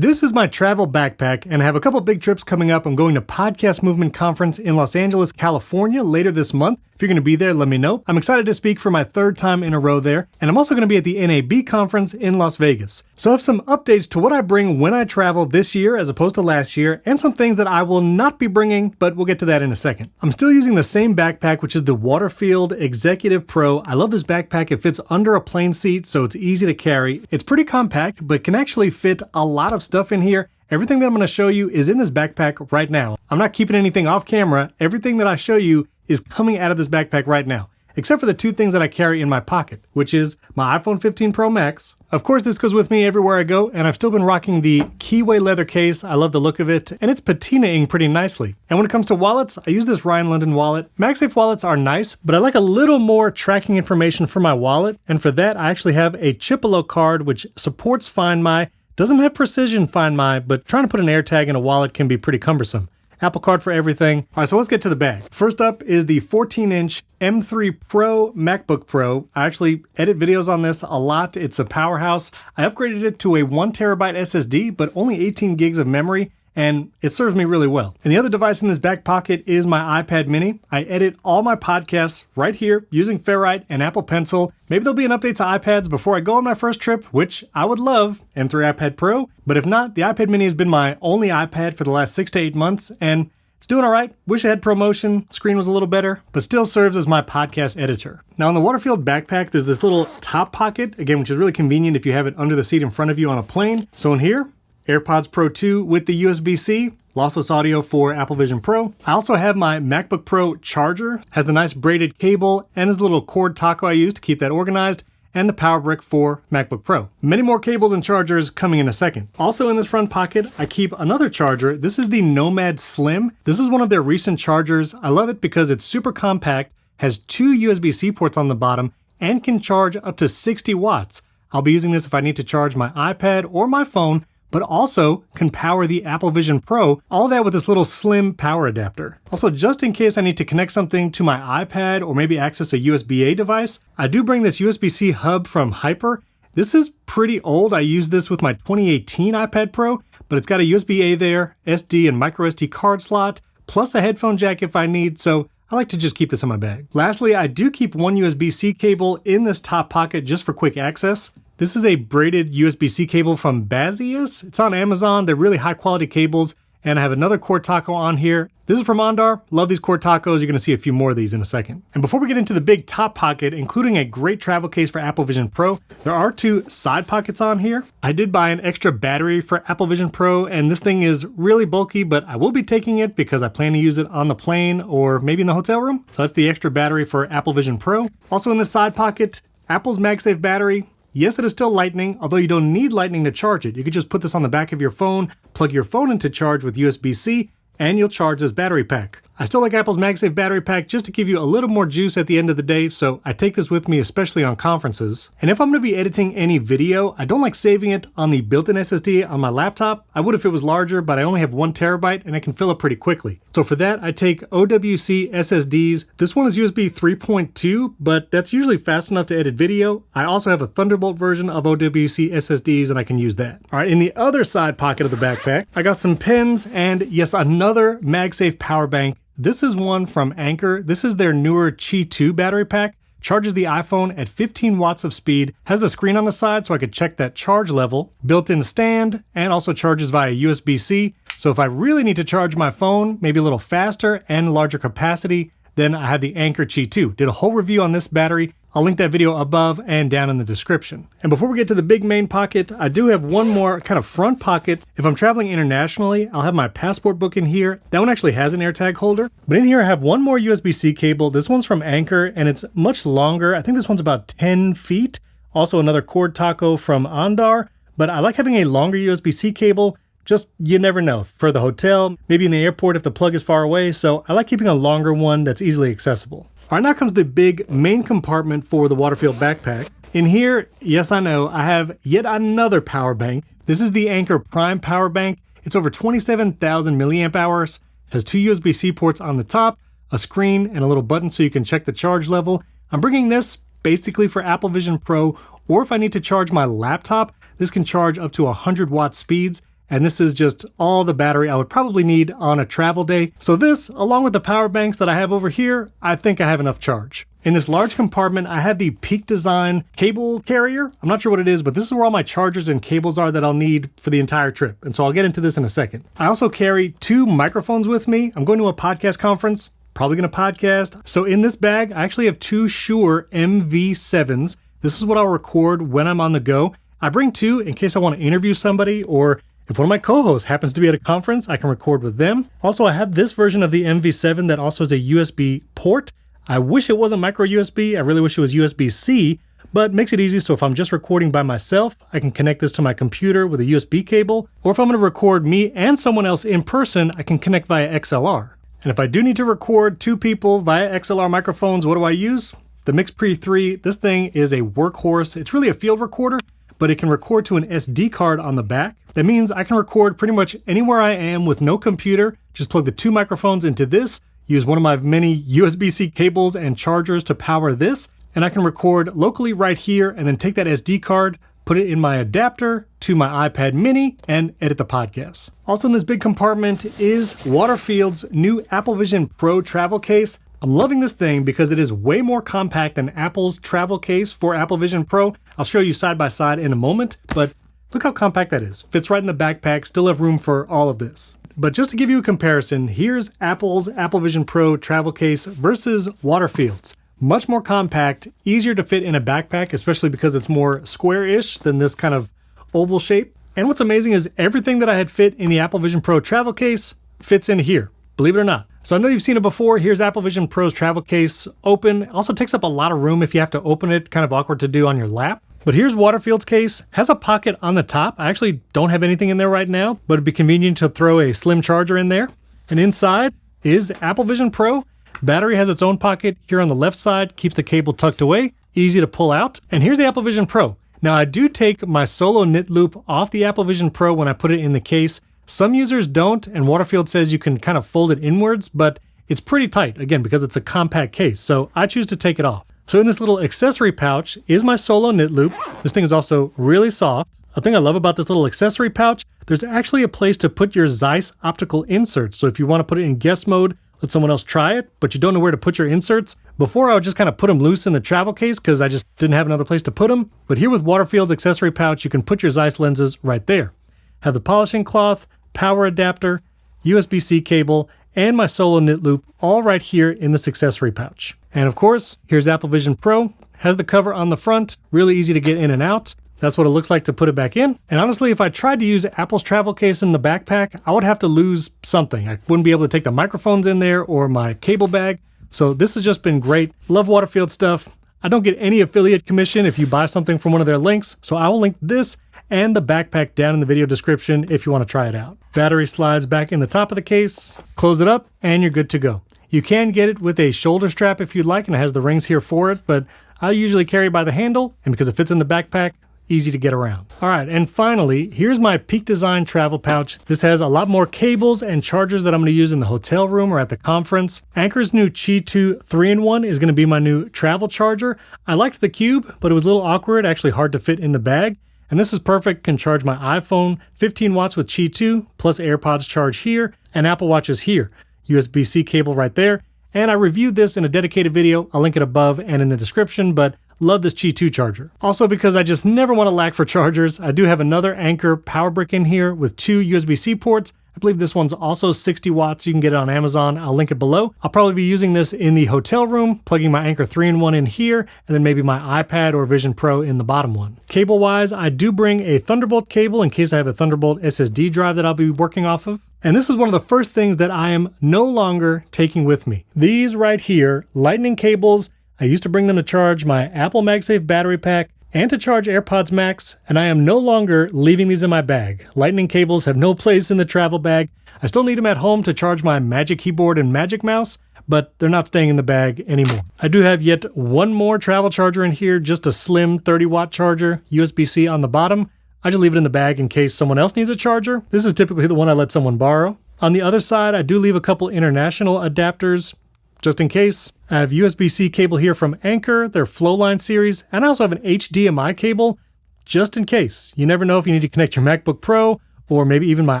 This is my travel backpack, and I have a couple big trips coming up. I'm going to Podcast Movement Conference in Los Angeles, California later this month. If you're going to be there, let me know. I'm excited to speak for my third time in a row there, and I'm also going to be at the NAB conference in Las Vegas. So I have some updates to what I bring when I travel this year as opposed to last year, and some things that I will not be bringing, but we'll get to that in a second. I'm still using the same backpack, which is the WaterField Executive Pro. I love this backpack. It fits under a plane seat, so it's easy to carry. It's pretty compact, but can actually fit a lot of stuff in here. Everything that I'm going to show you is in this backpack right now. I'm not keeping anything off camera. Everything that I show you is coming out of this backpack right now, except for the two things that I carry in my pocket, which is my iPhone 15 Pro Max. Of course, this goes with me everywhere I go, and I've still been rocking the Keyway leather case. I love the look of it, and it's patinaing pretty nicely. And when it comes to wallets, I use this Ryan London wallet. MagSafe wallets are nice, but I like a little more tracking information for my wallet, and for that, I actually have a Chipolo Card, which supports FindMy. Doesn't have precision FindMy, but trying to put an AirTag in a wallet can be pretty cumbersome. Apple Card for everything. All right, so let's get to the bag. First up is the 14-inch M3 Pro MacBook Pro. I actually edit videos on this a lot. It's a powerhouse. I upgraded it to a 1 terabyte SSD, but only 18 gigs of memory, and it serves me really well. And the other device in this back pocket is my iPad mini. I edit all my podcasts right here using Ferrite and Apple Pencil. Maybe there'll be an update to iPads before I go on my first trip, which I would love, M3 iPad Pro. But if not, the iPad mini has been my only iPad for the last 6 to 8 months, and it's doing all right. Wish it had ProMotion, screen was a little better, but still serves as my podcast editor. Now on the WaterField backpack, there's this little top pocket, again, which is really convenient if you have it under the seat in front of you on a plane. So in here, AirPods Pro 2 with the USB-C, lossless audio for Apple Vision Pro. I also have my MacBook Pro charger, has the nice braided cable, and this little cord taco I use to keep that organized, and the power brick for MacBook Pro. Many more cables and chargers coming in a second. Also in this front pocket, I keep another charger. This is the Nomad Slim. This is one of their recent chargers. I love it because it's super compact, has 2 USB-C ports on the bottom, and can charge up to 60 watts. I'll be using this if I need to charge my iPad or my phone, but also can power the Apple Vision Pro, all that with this little slim power adapter. Also, just in case I need to connect something to my iPad or maybe access a USB-A device, I do bring this USB-C hub from Hyper. This is pretty old. I used this with my 2018 iPad Pro, but it's got a USB-A there, SD and microSD card slot, plus a headphone jack if I need, so I like to just keep this in my bag. Lastly, I do keep one USB-C cable in this top pocket just for quick access. This is a braided USB-C cable from Baseus. It's on Amazon. They're really high quality cables. And I have another cord taco on here. This is from Andar. Love these cord tacos. You're going to see a few more of these in a second. And before we get into the big top pocket, including a great travel case for Apple Vision Pro, there are 2 side pockets on here. I did buy an extra battery for Apple Vision Pro, and this thing is really bulky, but I will be taking it because I plan to use it on the plane or maybe in the hotel room. So that's the extra battery for Apple Vision Pro. Also in this side pocket, Apple's MagSafe battery. Yes, it is still Lightning, although you don't need Lightning to charge it. You could just put this on the back of your phone, plug your phone into charge with USB-C, and you'll charge this battery pack. I still like Apple's MagSafe battery pack just to give you a little more juice at the end of the day, so I take this with me, especially on conferences. And if I'm going to be editing any video, I don't like saving it on the built-in SSD on my laptop. I would if it was larger, but I only have 1 terabyte and I can fill it pretty quickly. So for that, I take OWC SSDs. This one is USB 3.2, but that's usually fast enough to edit video. I also have a Thunderbolt version of OWC SSDs and I can use that. All right, in the other side pocket of the backpack, I got some pens and yes, another MagSafe power bank. This is one from Anker. This is their newer Qi 2 battery pack. Charges the iPhone at 15 watts of speed, has the screen on the side so I could check that charge level, built-in stand, and also charges via USB-C. So if I really need to charge my phone, maybe a little faster and larger capacity, then I have the Anker Qi 2. Did a whole review on this battery. I'll link that video above and down in the description. And before we get to the big main pocket, I do have one more kind of front pocket. If I'm traveling internationally, I'll have my passport book in here. That one actually has an AirTag holder. But in here I have one more USB-C cable. This one's from Anker and it's much longer. I think this one's about 10 feet. Also another cord taco from Andar. But I like having a longer USB-C cable. Just, you never know. For the hotel, maybe in the airport if the plug is far away. So I like keeping a longer one that's easily accessible. All right, now comes the big main compartment for the WaterField backpack. In here, yes, I know, I have yet another power bank. This is the Anker Prime power bank. It's over 27,000 milliamp hours, has 2 USB-C ports on the top, a screen, and a little button so you can check the charge level. I'm bringing this basically for Apple Vision Pro, or if I need to charge my laptop, this can charge up to 100 watt speeds, and this is just all the battery I would probably need on a travel day. So this, along with the power banks that I have over here, I think I have enough charge. In this large compartment, I have the Peak Design cable carrier. I'm not sure what it is, but this is where all my chargers and cables are that I'll need for the entire trip. And so I'll get into this in a second. I also carry 2 microphones with me. I'm going to a podcast conference, probably going to podcast. So in this bag, I actually have 2 Shure MV7s. This is what I'll record when I'm on the go. I bring 2 in case I want to interview somebody, or if one of my co-hosts happens to be at a conference, I can record with them. Also, I have this version of the MV7 that also has a USB port. I wish it wasn't micro USB. I really wish it was USB-C, but makes it easy. So if I'm just recording by myself, I can connect this to my computer with a USB cable. Or if I'm going to record me and someone else in person, I can connect via XLR. And if I do need to record 2 people via XLR microphones, what do I use? The Mix Pre 3. This thing is a workhorse. It's really a field recorder, but it can record to an SD card on the back. That means I can record pretty much anywhere I am with no computer. Just plug the 2 microphones into this, use one of my many USB-C cables and chargers to power this, and I can record locally right here and then take that SD card, put it in my adapter to my iPad mini, and edit the podcast. Also in this big compartment is WaterField's new Apple Vision Pro travel case. I'm loving this thing because it is way more compact than Apple's travel case for Apple Vision Pro. I'll show you side by side in a moment, but look how compact that is. Fits right in the backpack, still have room for all of this. But just to give you a comparison, here's Apple's Apple Vision Pro travel case versus WaterField's. Much more compact, easier to fit in a backpack, especially because it's more square-ish than this kind of oval shape. And what's amazing is everything that I had fit in the Apple Vision Pro travel case fits in here, believe it or not. So I know you've seen it before. Here's Apple Vision Pro's travel case open. It also takes up a lot of room if you have to open it, kind of awkward to do on your lap. But here's WaterField's case. Has a pocket on the top. I actually don't have anything in there right now, but it'd be convenient to throw a slim charger in there. And inside is Apple Vision Pro. Battery has its own pocket here on the left side, keeps the cable tucked away, easy to pull out. And here's the Apple Vision Pro. Now I do take my solo knit loop off the Apple Vision Pro when I put it in the case. Some users don't, and WaterField says you can kind of fold it inwards, but it's pretty tight, again, because it's a compact case. So I choose to take it off. So in this little accessory pouch is my solo knit loop. This thing is also really soft. A thing I love about this little accessory pouch, there's actually a place to put your Zeiss optical inserts. So if you want to put it in guest mode, let someone else try it, but you don't know where to put your inserts. Before I would just kind of put them loose in the travel case because I just didn't have another place to put them. But here with WaterField's accessory pouch, you can put your Zeiss lenses right there. Have the polishing cloth, power adapter, USB-C cable, and my solo knit loop all right here in this accessory pouch. And of course, here's Apple Vision Pro. Has the cover on the front, really easy to get in and out. That's what it looks like to put it back in. And honestly, if I tried to use Apple's travel case in the backpack, I would have to lose something. I wouldn't be able to take the microphones in there or my cable bag. So this has just been great. Love WaterField stuff. I don't get any affiliate commission if you buy something from one of their links. So I will link this and the backpack down in the video description if you want to try it out. Battery slides back in the top of the case, close it up, and you're good to go. You can get it with a shoulder strap if you'd like, and it has the rings here for it, but I usually carry by the handle, and because it fits in the backpack, easy to get around. All right, and finally, here's my Peak Design travel pouch. This has a lot more cables and chargers that I'm gonna use in the hotel room or at the conference. Anker's new Qi 2 3-in-1 is gonna be my new travel charger. I liked the cube, but it was a little awkward, actually hard to fit in the bag. And this is perfect, can charge my iPhone, 15 watts with Qi 2, plus AirPods charge here, and Apple Watch is here. USB-C cable right there. And I reviewed this in a dedicated video. I'll link it above and in the description, but love this Qi 2 charger. Also, because I just never want to lack for chargers, I do have another Anker power brick in here with 2 USB-C ports. I believe this one's also 60 watts. You can get it on Amazon. I'll link it below. I'll probably be using this in the hotel room, plugging my Anker 3-in-1 in here, and then maybe my iPad or Vision Pro in the bottom one. Cable-wise, I do bring a Thunderbolt cable in case I have a Thunderbolt SSD drive that I'll be working off of. And this is one of the first things that I am no longer taking with me. These right here, lightning cables, I used to bring them to charge my Apple MagSafe battery pack and to charge AirPods Max, and I am no longer leaving these in my bag. Lightning cables have no place in the travel bag. I still need them at home to charge my Magic Keyboard and Magic Mouse, but they're not staying in the bag anymore. I do have yet one more travel charger in here, just a slim 30-watt charger, USB-C on the bottom. I just leave it in the bag in case someone else needs a charger. This is typically the one I let someone borrow. On the other side, I do leave a couple international adapters, just in case. I have USB-C cable here from Anker, their FlowLine series, and I also have an HDMI cable, just in case. You never know if you need to connect your MacBook Pro or maybe even my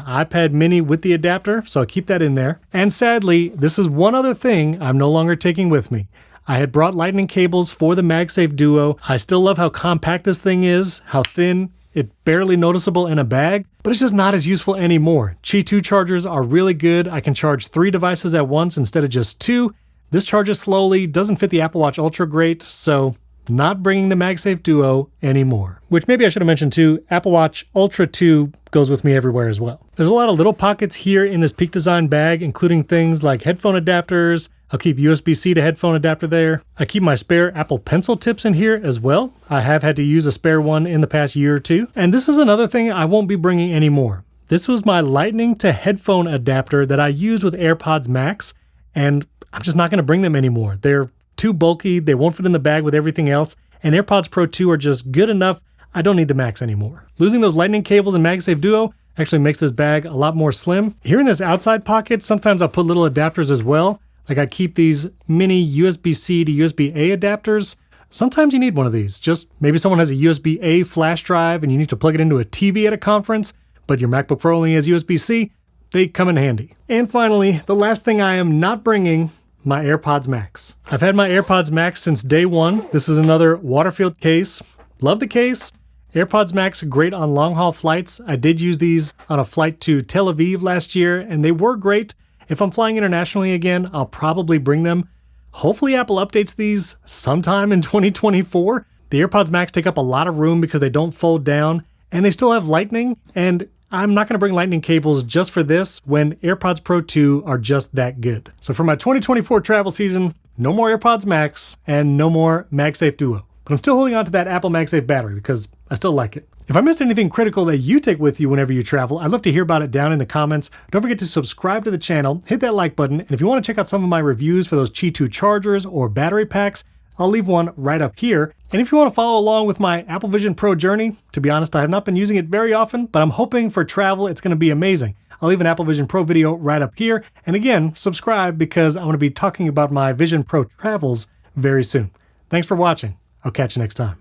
iPad mini with the adapter, so I'll keep that in there. And sadly, this is one other thing I'm no longer taking with me. I had brought lightning cables for the MagSafe Duo. I still love how compact this thing is, how thin, it's barely noticeable in a bag, but it's just not as useful anymore. Qi 2 chargers are really good. I can charge 3 devices at once instead of just 2. This charges slowly, doesn't fit the Apple Watch Ultra great, so not bringing the MagSafe Duo anymore. Which maybe I should have mentioned too, Apple Watch Ultra 2 goes with me everywhere as well. There's a lot of little pockets here in this Peak Design bag, including things like headphone adapters. I'll keep USB-C to headphone adapter there. I keep my spare Apple Pencil tips in here as well. I have had to use a spare one in the past year or two. And this is another thing I won't be bringing anymore. This was my lightning to headphone adapter that I used with AirPods Max, and I'm just not gonna bring them anymore. They're too bulky, they won't fit in the bag with everything else, and AirPods Pro 2 are just good enough. I don't need the Max anymore. Losing those lightning cables in MagSafe Duo actually makes this bag a lot more slim. Here in this outside pocket, sometimes I'll put little adapters as well. Like I keep these mini USB-C to USB-A adapters. Sometimes you need one of these. Just maybe someone has a USB-A flash drive and you need to plug it into a TV at a conference, but your MacBook Pro only has USB-C. They come in handy. And finally, the last thing I am not bringing, my AirPods Max. I've had my AirPods Max since day one. This is another WaterField case. Love the case. AirPods Max, great on long haul flights. I did use these on a flight to Tel Aviv last year, and they were great. If I'm flying internationally again, I'll probably bring them. Hopefully Apple updates these sometime in 2024. The AirPods Max take up a lot of room because they don't fold down, and they still have lightning, and I'm not gonna bring lightning cables just for this when AirPods Pro 2 are just that good. So for my 2024 travel season, no more AirPods Max and no more MagSafe Duo. But I'm still holding on to that Apple MagSafe battery because I still like it. If I missed anything critical that you take with you whenever you travel, I'd love to hear about it down in the comments. Don't forget to subscribe to the channel, hit that like button, and if you want to check out some of my reviews for those Qi 2 chargers or battery packs, I'll leave one right up here. And if you want to follow along with my Apple Vision Pro journey, to be honest, I have not been using it very often, but I'm hoping for travel it's going to be amazing. I'll leave an Apple Vision Pro video right up here. And again, subscribe because I'm going to be talking about my Vision Pro travels very soon. Thanks for watching. I'll catch you next time.